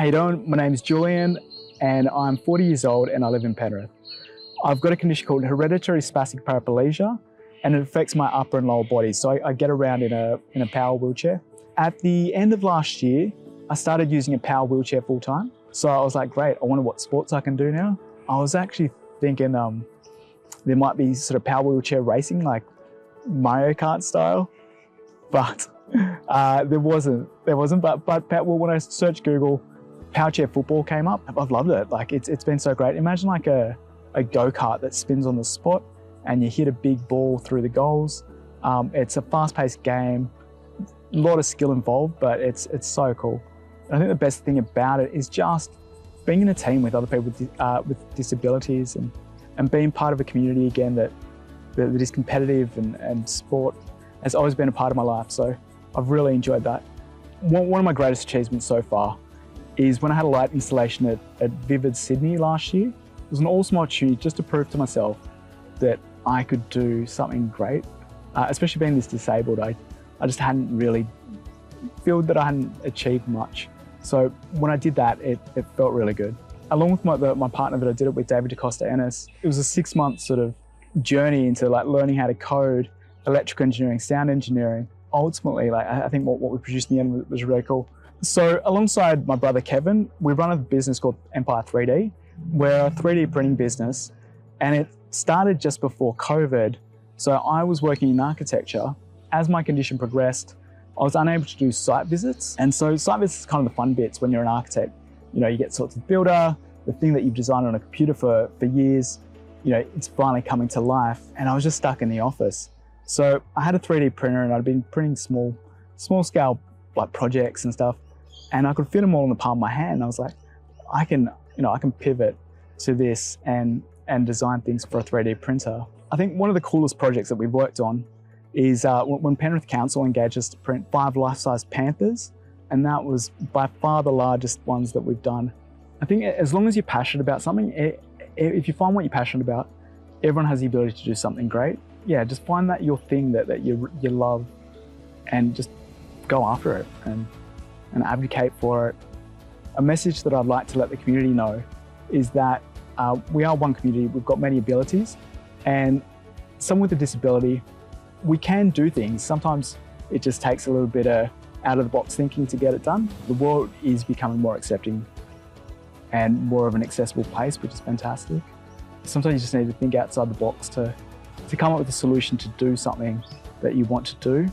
How you doing? My name is Julian and I'm 40 years old and I live in Penrith. I've got a condition called Hereditary Spastic Paraplegia and it affects my upper and lower body, so I get around in a power wheelchair. At the end of last year, I started using a power wheelchair full time. So I was like, great, I wonder what sports I can do now. I was actually thinking there might be sort of power wheelchair racing, like Mario Kart style, but there wasn't. But well, when I searched Google, powerchair football came up. I've loved it. Like it's been so great. Imagine like a go-kart that spins on the spot and you hit a big ball through the goals. It's a fast-paced game, a lot of skill involved, but it's so cool. And I think the best thing about it is just being in a team with other people with disabilities and being part of a community again that is competitive, and sport has always been a part of my life. So I've really enjoyed that. One of my greatest achievements so far is when I had a light installation at Vivid Sydney last year. It was an awesome opportunity just to prove to myself that I could do something great, especially being this disabled. I just hadn't really felt that I hadn't achieved much. So when I did that, it felt really good. Along with my partner that I did it with, David DaCosta Ennis, it was a 6-month sort of journey into like learning how to code, electrical engineering, sound engineering. Ultimately, like I think what we produced in the end was really cool. So alongside my brother Kevin, we run a business called Empire 3D. We're a 3D printing business, and it started just before COVID. So I was working in architecture. As my condition progressed, I was unable to do site visits. And so site visits are kind of the fun bits when you're an architect. You know, you get sorts of builder, the thing that you've designed on a computer for years, you know, it's finally coming to life. And I was just stuck in the office. So I had a 3D printer and I'd been printing small scale like projects and stuff. And I could fit them all in the palm of my hand. And I was like, I can pivot to this and design things for a 3D printer. I think one of the coolest projects that we've worked on is when Penrith Council engaged us to print 5 life-size panthers, and that was by far the largest ones that we've done. I think as long as you're passionate about something, if you find what you're passionate about, everyone has the ability to do something great. Yeah, just find that your thing that you love and just go after it and advocate for it. A message that I'd like to let the community know is that we are one community, we've got many abilities, and someone with a disability, we can do things. Sometimes it just takes a little bit of out-of-the-box thinking to get it done. The world is becoming more accepting and more of an accessible place, which is fantastic. Sometimes you just need to think outside the box to come up with a solution to do something that you want to do.